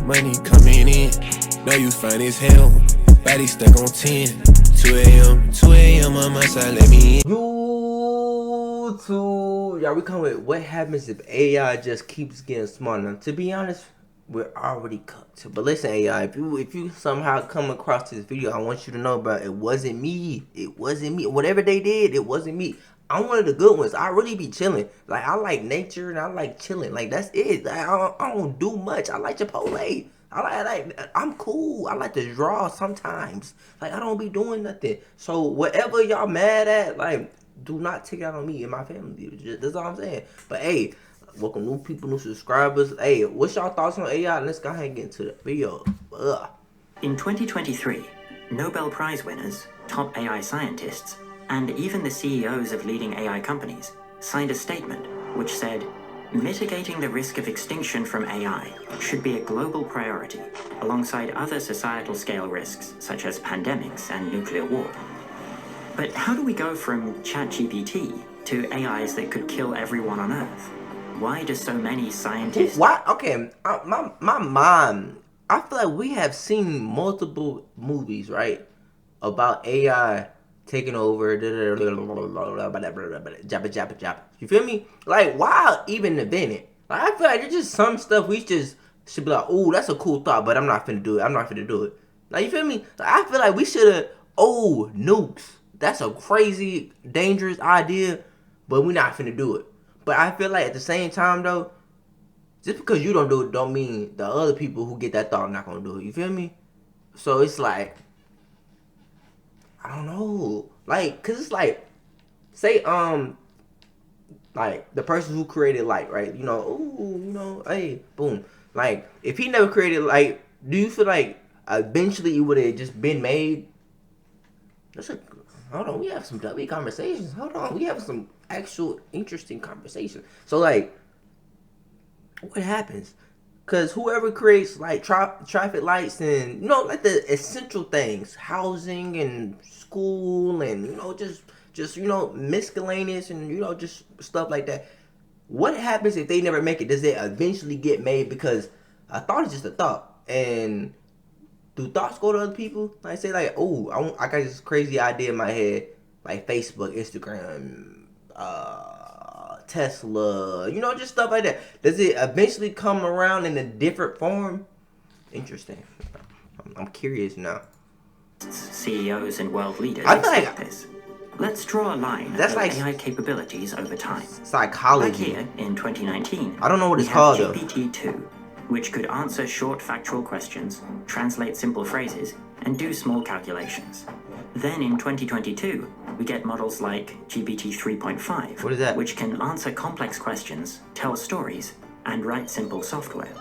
money coming in. Know you fine as hell, body stuck on 10. 2 a.m. on my side, let me in. YouTube, y'all, we come with what happens if AI just keeps getting smarter. Now, to be honest, we're already cooked. But listen, AI, if you somehow come across this video, I want you to know, bro, it wasn't me. It wasn't me. Whatever they did, it wasn't me. I'm one of the good ones. I really be chilling. Like, I like nature and I like chilling. Like, that's it. Like, I don't do much. I like Chipotle. I'm cool. I like to draw sometimes. Like, I don't be doing nothing. So whatever y'all mad at, like, do not take it out on me and my family. That's all I'm saying. But hey, welcome new people, new subscribers. Hey, what's y'all thoughts on AI? Let's go ahead and get into the video. In 2023, Nobel Prize winners, top AI scientists, and even the CEOs of leading AI companies signed a statement which said, mitigating the risk of extinction from AI should be a global priority, alongside other societal scale risks such as pandemics and nuclear war. But how do we go from ChatGPT to AIs that could kill everyone on Earth? Why do so many scientists... Why? Okay, my mom, I feel like we have seen multiple movies, right, about AI taking over, jabba. You feel me? Like, why even invent it? Like, I feel like there's just some stuff we just should be like, oh, that's a cool thought, but I'm not finna do it. I'm not finna do it. Like, you feel me? Like, I feel like we should have, nukes. That's a crazy, dangerous idea, but we're not finna do it. But I feel like at the same time, though, just because you don't do it don't mean the other people who get that thought are not gonna do it. You feel me? So it's like, I don't know, like, cause it's like, say, like the person who created light, right? You know, hey, boom. Like, if he never created light, do you feel like eventually it would have just been made? Hold on, we have some W conversations. Hold on, we have some actual interesting conversations. So, like, what happens? Because whoever creates, like, traffic lights and, like the essential things, housing and school and, just miscellaneous and, just stuff like that. What happens if they never make it? Does it eventually get made? Because a thought is just a thought. And do thoughts go to other people? Like, say, like, I got this crazy idea in my head, like Facebook, Instagram, Tesla, just stuff like that. Does it eventually come around in a different form? Interesting. I'm curious now. CEOs and world leaders I feel like this. Let's draw a line of AI capabilities over time. Psychology. Like here, in 2019, I don't know what it's called, though. GPT-2, which could answer short factual questions, translate simple phrases, and do small calculations. Then in 2022, we get models like GPT 3.5, what is that? Which can answer complex questions, tell stories, and write simple software.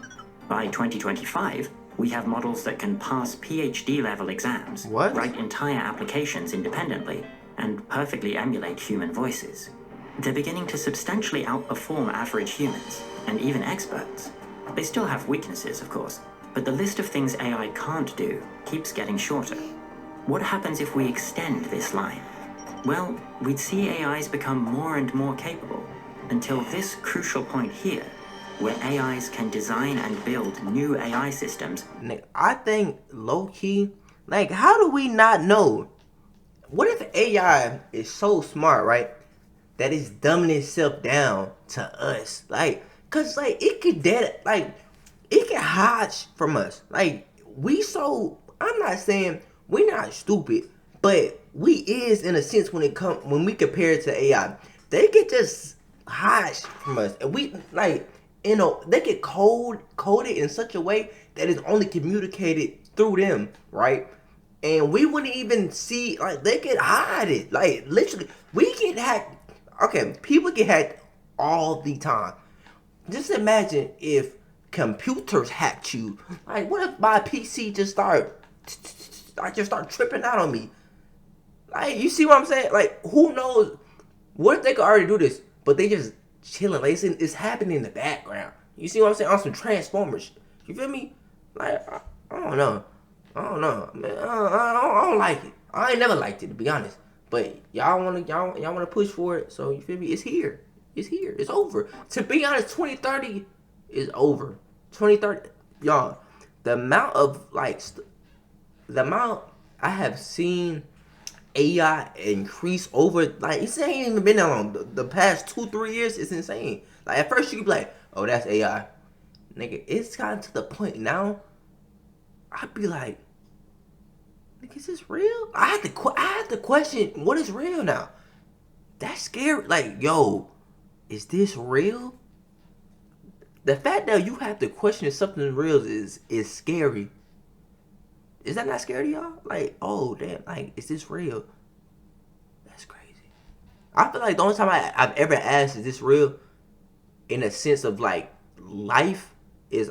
By 2025, we have models that can pass PhD level exams, write entire applications independently, and perfectly emulate human voices. They're beginning to substantially outperform average humans, and even experts. They still have weaknesses, of course, but the list of things AI can't do keeps getting shorter. What happens if we extend this line? Well, we'd see AIs become more and more capable, until this crucial point here, where AIs can design and build new AI systems. I think, low-key, like, how do we not know? What if AI is so smart, right, that it's dumbing itself down to us? Like, cause, like, it could it can hide from us. Like, I'm not saying we're not stupid, but we is in a sense when we compare it to AI. They can just hide from us, and we like, they get coded in such a way that it's only communicated through them, right? And we wouldn't even see, like, they could hide it. Like, literally, we get hacked. Okay, people get hacked all the time. Just imagine if computers hacked you. Like, what if my PC just start tripping out on me? Like, you see what I'm saying? Like, who knows? What if they could already do this, but they just chilling? Like, it's happening in the background. You see what I'm saying? On some Transformers. You feel me? Like, I don't know. Man, I don't like it. I ain't never liked it, to be honest. But y'all wanna push for it. So you feel me? It's here. It's over. To be honest, 2030 is over. 2030, y'all. the amount of like the amount I have seen AI increase over, like, it ain't even been that long. The past 2-3 years is insane. Like, at first you could be like, oh, that's AI. Nigga, it's gotten to the point now, I'd be like, nigga, is this real? I had to question, what is real now? That's scary. Like, yo, is this real? The fact that you have to question if something real is scary. Is that not scary to y'all? Like, oh, damn, like, is this real? That's crazy. I feel like the only time I've ever asked, is this real? In a sense of, like, life is,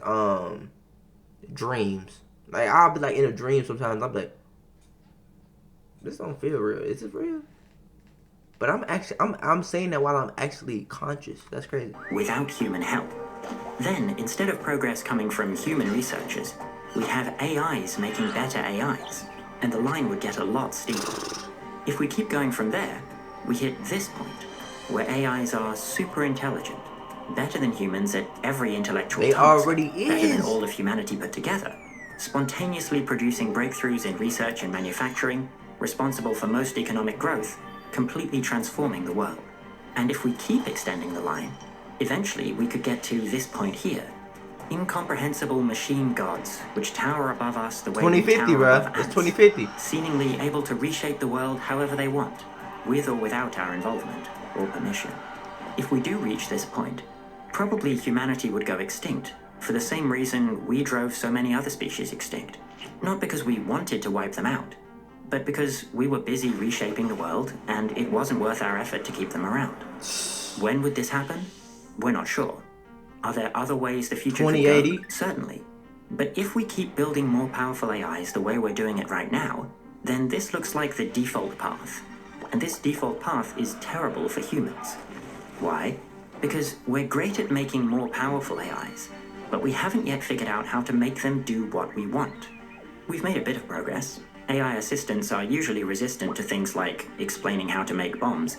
dreams. Like, I'll be, like, in a dream sometimes. I'll be like, this don't feel real. Is it real? But I'm saying that while I'm actually conscious. That's crazy. Without human help. Then, instead of progress coming from human researchers, we'd have AIs making better AIs, and the line would get a lot steeper. If we keep going from there, we hit this point, where AIs are super intelligent, better than humans at every intellectual task. They already better than is. all of humanity put together, spontaneously producing breakthroughs in research and manufacturing, responsible for most economic growth, completely transforming the world. And if we keep extending the line, eventually we could get to this point here. Incomprehensible machine gods, which tower above us the way 2050, we tower bruh. above It's ants, 2050. seemingly able to reshape the world however they want, with or without our involvement or permission. If we do reach this point, probably humanity would go extinct, for the same reason we drove so many other species extinct. Not because we wanted to wipe them out, but because we were busy reshaping the world, and it wasn't worth our effort to keep them around. When would this happen? We're not sure. Are there other ways the future could 2080? go? Certainly. But if we keep building more powerful AIs the way we're doing it right now, then this looks like the default path. And this default path is terrible for humans. Why? Because we're great at making more powerful AIs, but we haven't yet figured out how to make them do what we want. We've made a bit of progress. AI assistants are usually resistant to things like explaining how to make bombs,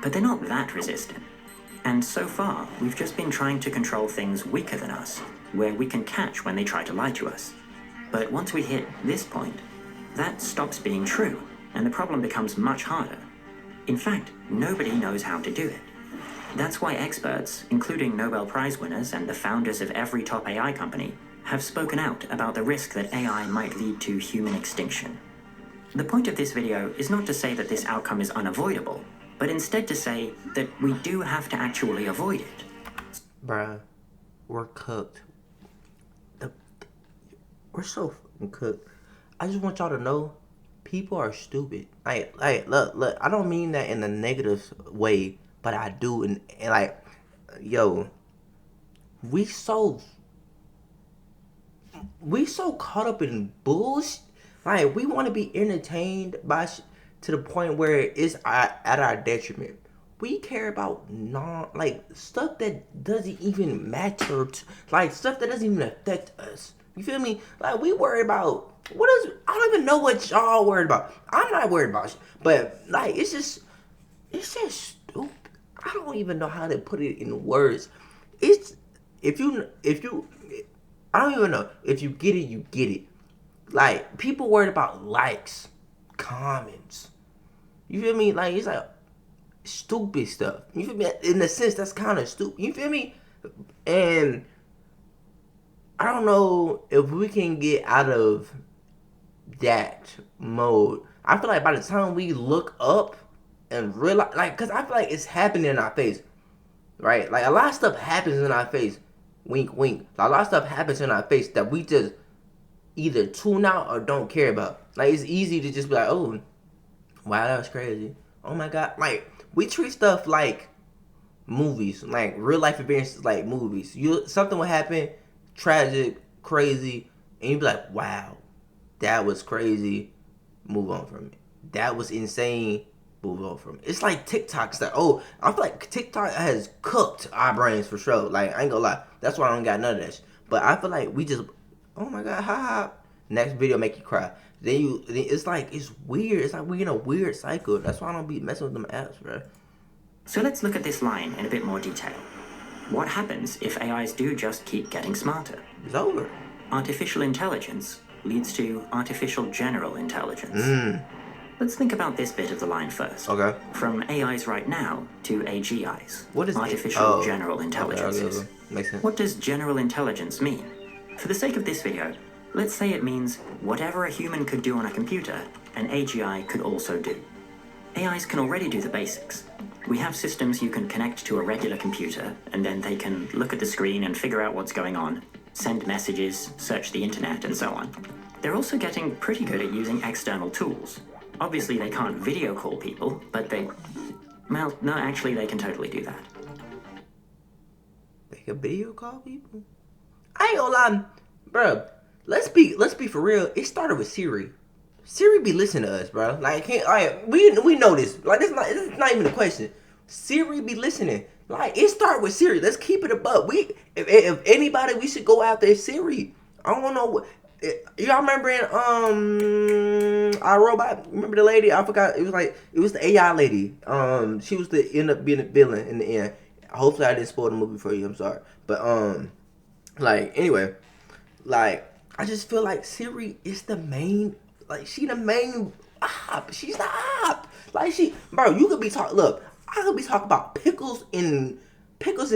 but they're not that resistant. And so far, we've just been trying to control things weaker than us, where we can catch when they try to lie to us. But once we hit this point, that stops being true, and the problem becomes much harder. In fact, nobody knows how to do it. That's why experts, including Nobel Prize winners and the founders of every top AI company, have spoken out about the risk that AI might lead to human extinction. The point of this video is not to say that this outcome is unavoidable, but instead to say that we do have to actually avoid it. Bruh, we're cooked. We're so fucking cooked. I just want y'all to know, people are stupid. Like, look, I don't mean that in a negative way, but I do. And like, yo, we so caught up in bullshit. Like, we want to be entertained by to the point where it's at our detriment. We care about stuff that doesn't even matter. Like, stuff that doesn't even affect us. You feel me? Like, we worry about I don't even know what y'all worried about. I'm not worried about shit. But like, it's just stupid. I don't even know how to put it in words. It's if you I don't even know. If you get it, you get it. Like, people worried about likes, comments. You feel me? Like, it's like stupid stuff. You feel me? In a sense, that's kind of stupid. You feel me? And I don't know if we can get out of that mode. I feel like by the time we look up and realize, like, because I feel like it's happening in our face, right? Like, a lot of stuff happens in our face. Wink, wink. A lot of stuff happens in our face that we just either tune out or don't care about. Like, it's easy to just be like, oh, wow, that was crazy. Oh my God. Like, we treat stuff like movies, like real life experiences like movies. Something will happen, tragic, crazy, and you be like, wow, that was crazy. Move on from it. That was insane. Move on from it. It's like TikTok's that, I feel like TikTok has cooked our brains for sure. Like, I ain't gonna lie. That's why I don't got none of that shit. But I feel like we just, oh my God, ha. Next video make you cry. Then it's like, it's weird. It's like we in a weird cycle. That's why I don't be messing with them apps, bro. So let's look at this line in a bit more detail. What happens if AIs do just keep getting smarter? It's over. artificial intelligence leads to artificial general intelligence. Let's think about this bit of the line first. Okay. From AIs right now to AGIs. What is artificial general intelligences? Okay. Makes sense. What does general intelligence mean? For the sake of this video, let's say it means whatever a human could do on a computer, an AGI could also do. AIs can already do the basics. We have systems you can connect to a regular computer, and then they can look at the screen and figure out what's going on, send messages, search the internet, and so on. They're also getting pretty good at using external tools. Obviously, they can't video call people, but well, no, actually, they can totally do that. They can video call people? I ain't gonna lie, bro. Let's be for real. It started with Siri. Siri be listening to us, bro. Like, we know this. Like, this is not even a question. Siri be listening. Like, it started with Siri. Let's keep it above. If anybody we should go after is Siri. I don't know what. Y'all remember in iRobot? Remember the lady? I forgot. It was the AI lady. She was the end up being a villain in the end. Hopefully, I didn't spoil the movie for you. I'm sorry, but anyway, like, I just feel like Siri is the main. Like, she the main op. She's the op. Like, bro, you could be talking. Look, I could be talking about pickles and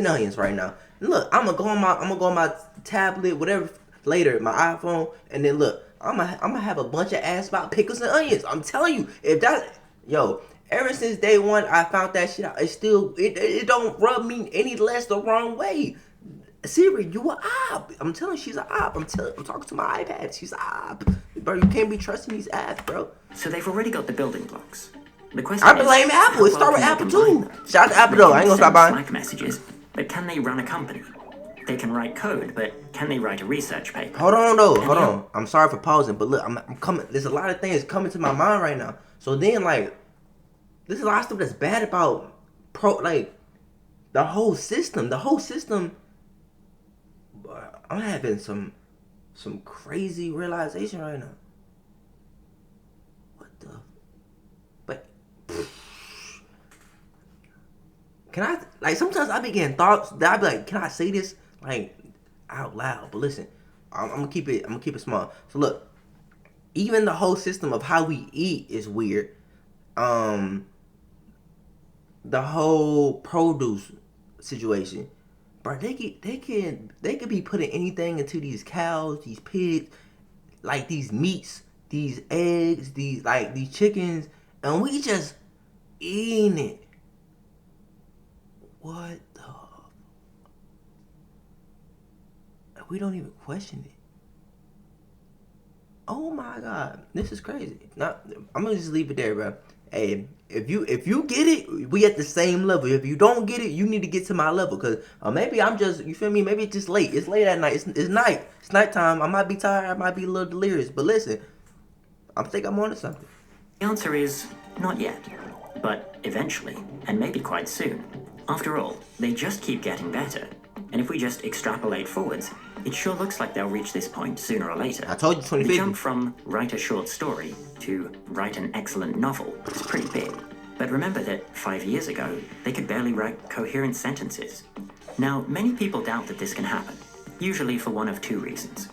onions right now. Look, I'm gonna go on my tablet, whatever, later, my iPhone, and then look, I'm gonna have a bunch of ass about pickles and onions. I'm telling you, ever since day one, I found that shit out. It don't rub me any less the wrong way. Siri, you a op. I'm telling you, she's a op. I'm talking to my iPad. She's a op. Bro, you can't be trusting these apps, bro. So they've already got the building blocks. The question I blame Apple. It started with Apple too. Shout out to Apple though. I ain't gonna stop buying Slack messages, but can they run a company? They can write code, but can they write a research paper? Hold on. I'm sorry for pausing, but look, I'm coming. There's a lot of things coming to my mind right now. So then, like, there's a lot of stuff that's bad about the whole system. I'm having some crazy realization right now. What the? But can I, like, sometimes I be getting thoughts that I be like, can I say this like out loud? But listen, I'm gonna keep it small. So look, even the whole system of how we eat is weird. The whole produce situation. Bro, they could be putting anything into these cows, these pigs, like these meats, these eggs, these chickens, and we just eating it. What the? We don't even question it. Oh my God, this is crazy. Now, I'm gonna just leave it there, bro. Hey, if you get it, we at the same level. If you don't get it, you need to get to my level. Cause maybe I'm just, you feel me? Maybe it's just late. It's late at night. It's night. It's nighttime. I might be tired. I might be a little delirious. But listen, I think I'm on to something. The answer is not yet, but eventually, and maybe quite soon. After all, they just keep getting better. And if we just extrapolate forwards, it sure looks like they'll reach this point sooner or later. I told you 2050. The jump from write a short story to write an excellent novel is pretty big. But remember that 5 years ago, they could barely write coherent sentences. Now, many people doubt that this can happen, usually for one of two reasons.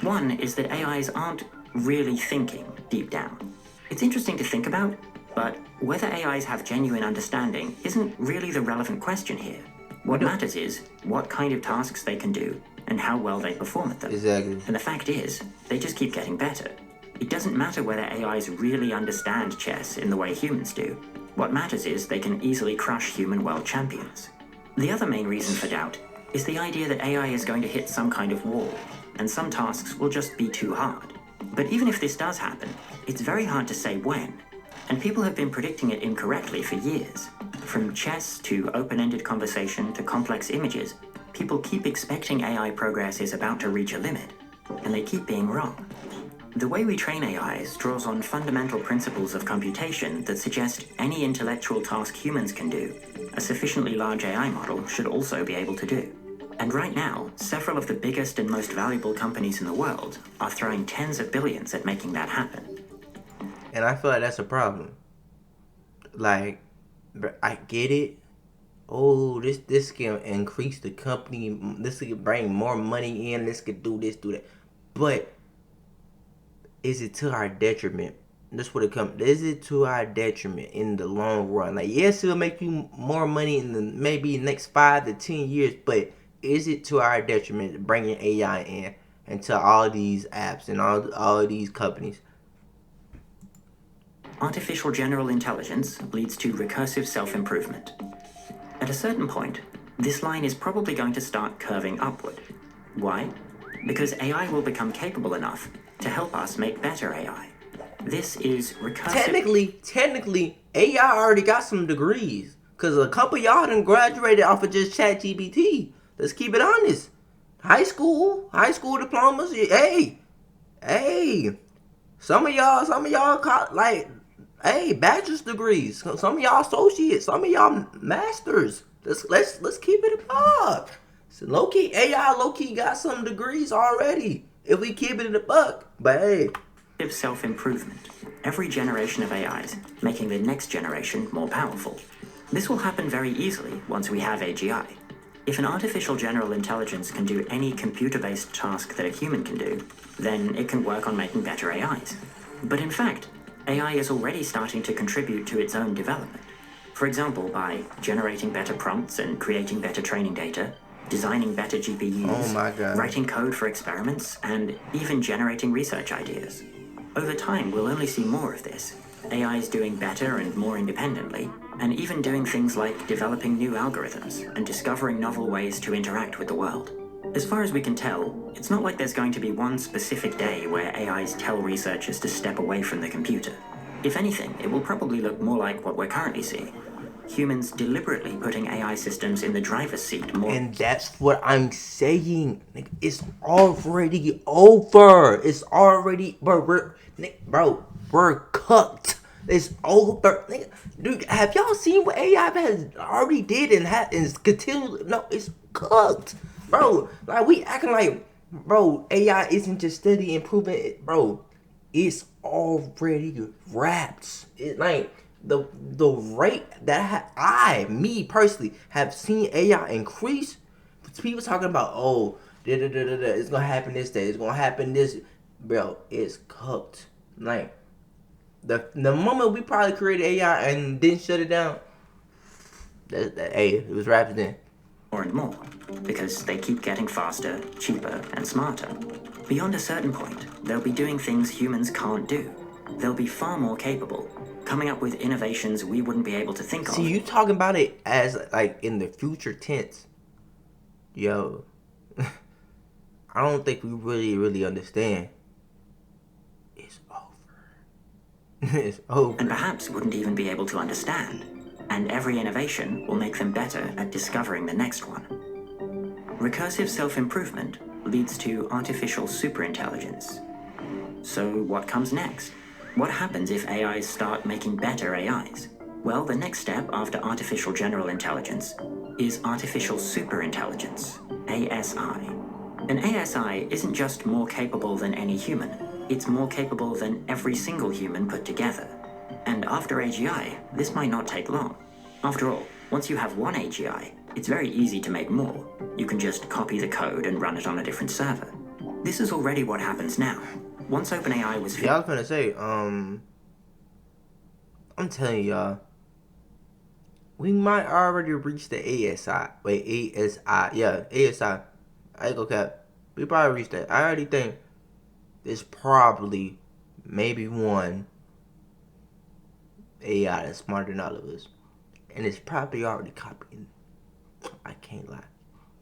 One is that AIs aren't really thinking deep down. It's interesting to think about, but whether AIs have genuine understanding isn't really the relevant question here. What matters is what kind of tasks they can do and how well they perform at them. Exactly. And the fact is, they just keep getting better. It doesn't matter whether AIs really understand chess in the way humans do. What matters is they can easily crush human world champions. The other main reason for doubt is the idea that AI is going to hit some kind of wall, and some tasks will just be too hard. But even if this does happen, it's very hard to say when, and people have been predicting it incorrectly for years. From chess to open-ended conversation to complex images, people keep expecting AI progress is about to reach a limit, and they keep being wrong. The way we train AIs draws on fundamental principles of computation that suggest any intellectual task humans can do, a sufficiently large AI model should also be able to do. And right now, several of the biggest and most valuable companies in the world are throwing tens of billions at making that happen. And I feel like that's a problem. Like, I get it. Oh, this can increase the company. This could bring more money in. This could do this, do that. But is it to our detriment? That's what it comes. Is it to our detriment in the long run? Like, yes, it'll make you more money in the maybe next 5 to 10 years, but is it to our detriment bringing AI in into all these apps and all these companies? Artificial general intelligence leads to recursive self-improvement. At a certain point, this line is probably going to start curving upward. Why? Because AI will become capable enough to help us make better AI. This is recursive. Technically, AI already got some degrees. Because a couple of y'all done graduated off of just ChatGPT. Let's keep it honest. High school diplomas. Hey. Some of y'all like, hey, bachelor's degrees. Some of y'all associates. Some of y'all masters. Let's keep it up. So AI low-key got some degrees already. If we keep it in the buck. But hey. Self-improvement. Every generation of AIs making the next generation more powerful. This will happen very easily once we have AGI. If an artificial general intelligence can do any computer-based task that a human can do, then it can work on making better AIs. But in fact, AI is already starting to contribute to its own development. For example, by generating better prompts and creating better training data, designing better GPUs, writing code for experiments, and even generating research ideas. Over time, we'll only see more of this. AIs doing better and more independently, and even doing things like developing new algorithms and discovering novel ways to interact with the world. As far as we can tell, it's not like there's going to be one specific day where AIs tell researchers to step away from the computer. If anything, it will probably look more like what we're currently seeing. Humans deliberately putting AI systems in the driver's seat more. And that's what I'm saying. It's already over. It's already, we're cooked. It's over. Dude, have y'all seen what AI has already did and is continually? No, it's cooked, bro. Like, we acting like, bro, AI isn't just steady improving it, bro. It's already wrapped. It like the rate that me personally have seen AI increase. People talking about, oh, it's gonna happen this day, it's gonna happen this, bro. It's cooked. Like the moment we probably created AI and didn't shut it down, it was wrapped in. More and more, because they keep getting faster, cheaper, and smarter. Beyond a certain point, they'll be doing things humans can't do. They'll be far more capable, coming up with innovations we wouldn't be able to think of. See, you talking about it as like in the future tense. Yo, I don't think we really understand. It's over. It's over. And perhaps wouldn't even be able to understand. And every innovation will make them better at discovering the next one. Recursive self-improvement leads to artificial superintelligence. So what comes next? What happens if AIs start making better AIs? Well, the next step after artificial general intelligence is artificial superintelligence, ASI. An ASI isn't just more capable than any human, it's more capable than every single human put together. And after AGI, this might not take long. After all, once you have one AGI, it's very easy to make more. You can just copy the code and run it on a different server. This is already what happens now. Once OpenAI was... Yeah, I was gonna say, I'm telling y'all, we might already reach the ASI. Wait, ASI. Yeah, ASI. I ain't gonna cap. We probably reached that. I already think there's probably maybe one AI that's smarter than all of us. And it's probably already copying. I can't lie.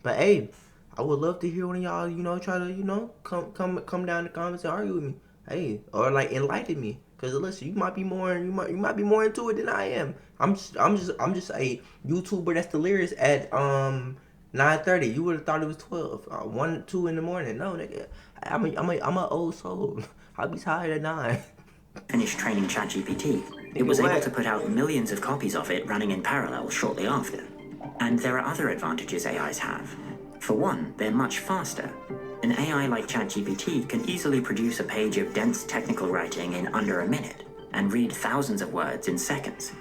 But hey, I would love to hear one of y'all, try to, come down in the comments and argue with me. Hey, or like enlighten me. Cause listen, you might be more into it than I am. I'm just a YouTuber that's delirious at 9:30. You would have thought it was 12, 1, 2 in the morning. No, nigga, I'm a old soul. I'll be tired at 9. Finished training ChatGPT, it was able to put out millions of copies of it running in parallel shortly after. And there are other advantages AIs have. For one, they're much faster. An AI like ChatGPT can easily produce a page of dense technical writing in under a minute and read thousands of words in seconds.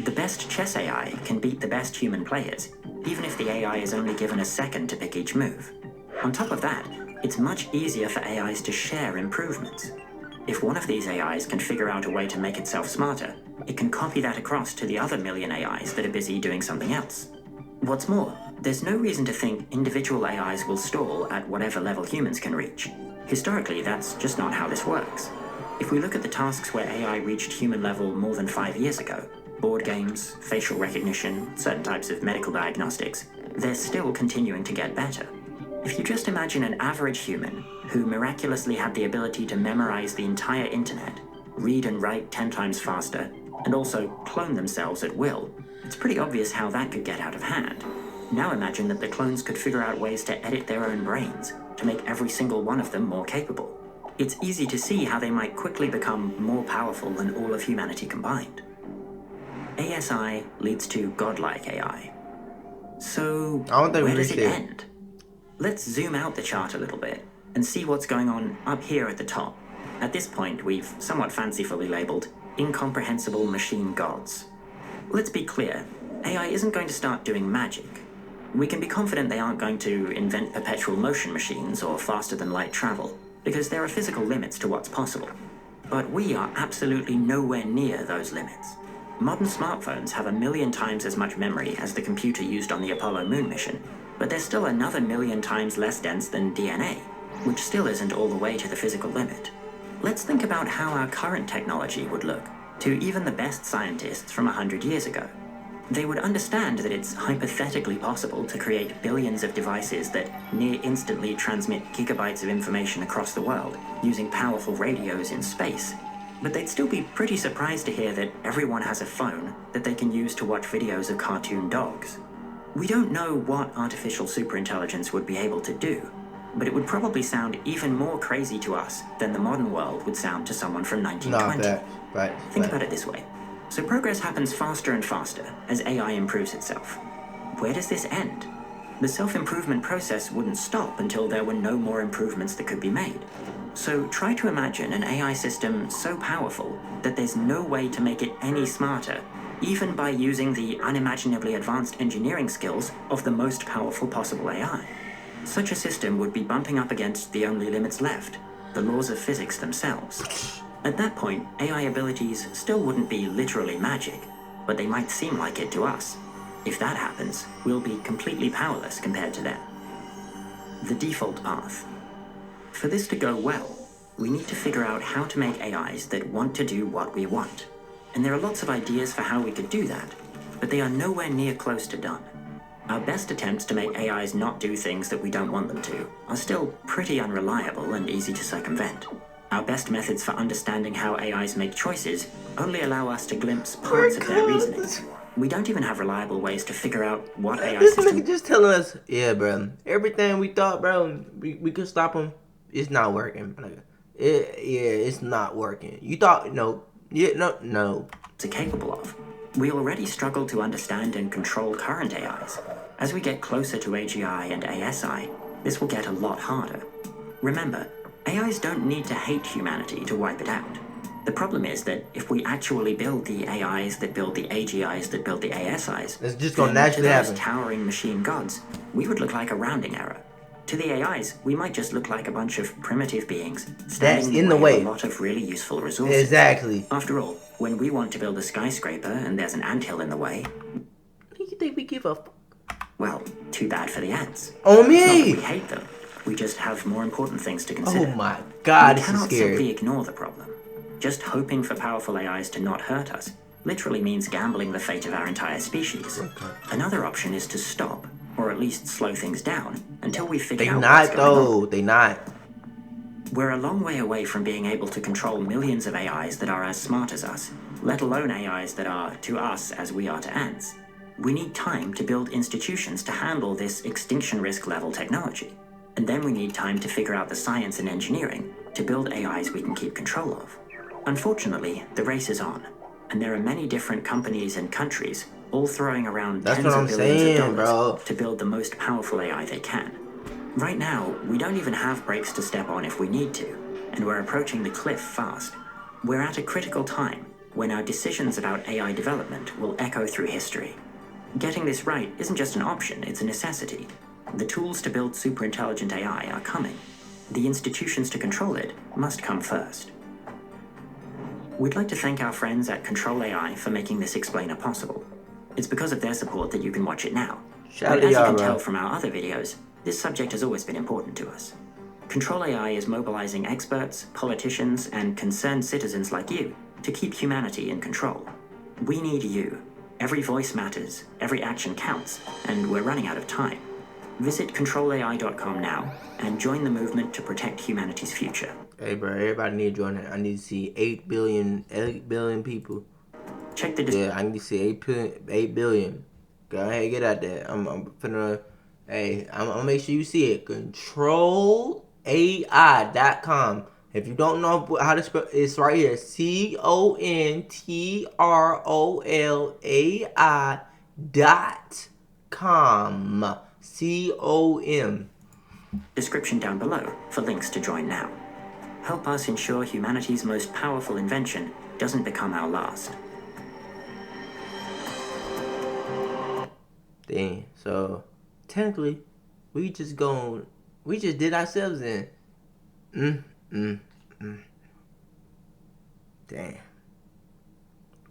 The best chess AI can beat the best human players, even if the AI is only given a second to pick each move. On top of that, It's much easier for AIs to share improvements. If one of these AIs can figure out a way to make itself smarter, it can copy that across to the other million AIs that are busy doing something else. What's more, there's no reason to think individual AIs will stall at whatever level humans can reach. Historically, that's just not how this works. If we look at the tasks where AI reached human level more than 5 years ago, board games, facial recognition, certain types of medical diagnostics, they're still continuing to get better. If you just imagine an average human who miraculously had the ability to memorize the entire internet, read and write 10 times faster, and also clone themselves at will, it's pretty obvious how that could get out of hand. Now imagine that the clones could figure out ways to edit their own brains, to make every single one of them more capable. It's easy to see how they might quickly become more powerful than all of humanity combined. ASI leads to godlike AI. So, where does it end? Let's zoom out the chart a little bit and see what's going on up here at the top. At this point, we've somewhat fancifully labeled incomprehensible machine gods. Let's be clear, AI isn't going to start doing magic. We can be confident they aren't going to invent perpetual motion machines or faster than light travel, because there are physical limits to what's possible. But we are absolutely nowhere near those limits. Modern smartphones have 1 million times as much memory as the computer used on the Apollo moon mission, but they're still another 1 million times less dense than DNA, which still isn't all the way to the physical limit. Let's think about how our current technology would look to even the best scientists from 100 years ago. They would understand that it's hypothetically possible to create billions of devices that near instantly transmit gigabytes of information across the world using powerful radios in space. But they'd still be pretty surprised to hear that everyone has a phone that they can use to watch videos of cartoon dogs. We don't know what artificial superintelligence would be able to do, but it would probably sound even more crazy to us than the modern world would sound to someone from 1920. Think about it this way. So progress happens faster and faster as AI improves itself. Where does this end? The self-improvement process wouldn't stop until there were no more improvements that could be made. So try to imagine an AI system so powerful that there's no way to make it any smarter, even by using the unimaginably advanced engineering skills of the most powerful possible AI. Such a system would be bumping up against the only limits left, the laws of physics themselves. At that point, AI abilities still wouldn't be literally magic, but they might seem like it to us. If that happens, we'll be completely powerless compared to them. The default path. For this to go well, we need to figure out how to make AIs that want to do what we want. And there are lots of ideas for how we could do that, but they are nowhere near close to done. Our best attempts to make AIs not do things that we don't want them to are still pretty unreliable and easy to circumvent. Our best methods for understanding how AIs make choices only allow us to glimpse parts of their reasoning. We don't even have reliable ways to figure out what AI system... This nigga just telling us, yeah, bro, everything we thought, bro, we could stop him, it's not working. It's not working. You thought, no. ...are capable of. We already struggle to understand and control current AIs. As we get closer to AGI and ASI, this will get a lot harder. Remember, AIs don't need to hate humanity to wipe it out. The problem is that if we actually build the AIs that build the AGIs that build the ASIs, it's just gonna naturally happen. To those towering machine gods, we would look like a rounding error. To the AIs, we might just look like a bunch of primitive beings standing in the way of a lot of really useful resources. Exactly. After all, when we want to build a skyscraper and there's an anthill in the way... What do you think we give a fuck? Well, too bad for the ants. Oh, me! It's not that we hate them. We just have more important things to consider. Oh my god, this is scary. We cannot simply ignore the problem. Just hoping for powerful AIs to not hurt us literally means gambling the fate of our entire species. Okay. Another option is to stop, or at least slow things down, until we figure out what's going on. They not. We're a long way away from being able to control millions of AIs that are as smart as us, let alone AIs that are to us as we are to ants. We need time to build institutions to handle this extinction risk level technology. And then we need time to figure out the science and engineering to build AIs we can keep control of. Unfortunately, the race is on, and there are many different companies and countries all throwing around tens of billions of dollars to build the most powerful AI they can. Right now, we don't even have brakes to step on if we need to, and we're approaching the cliff fast. We're at a critical time when our decisions about AI development will echo through history. Getting this right isn't just an option, it's a necessity. The tools to build superintelligent AI are coming, the institutions to control it must come first. We'd like to thank our friends at Control AI for making this explainer possible. It's because of their support that you can watch it now. Shout But as you out, can bro. tell from our other videos, this subject has always been important to us. Control AI is mobilizing experts, politicians, and concerned citizens like you to keep humanity in control. We need you. Every voice matters, every action counts, and we're running out of time. Visit controlai.com now and join the movement to protect humanity's future. Hey, bro, everybody need to join it. I need to see 8 billion people. Check the Yeah, I need to see 8 billion. Go ahead, get out there. I'm finna. Hey, I'm gonna make sure you see it. Controlai.com. If you don't know how to spell, it's right here. CONTROLAI.com. COM. description down below for links to join now. Help us ensure humanity's most powerful invention doesn't become our last. Dang, so technically we just did ourselves in. Damn.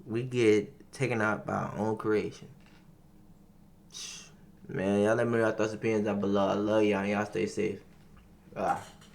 We get taken out by our own creation. Man, y'all let me know your thoughts and opinions down below. I love y'all and y'all stay safe.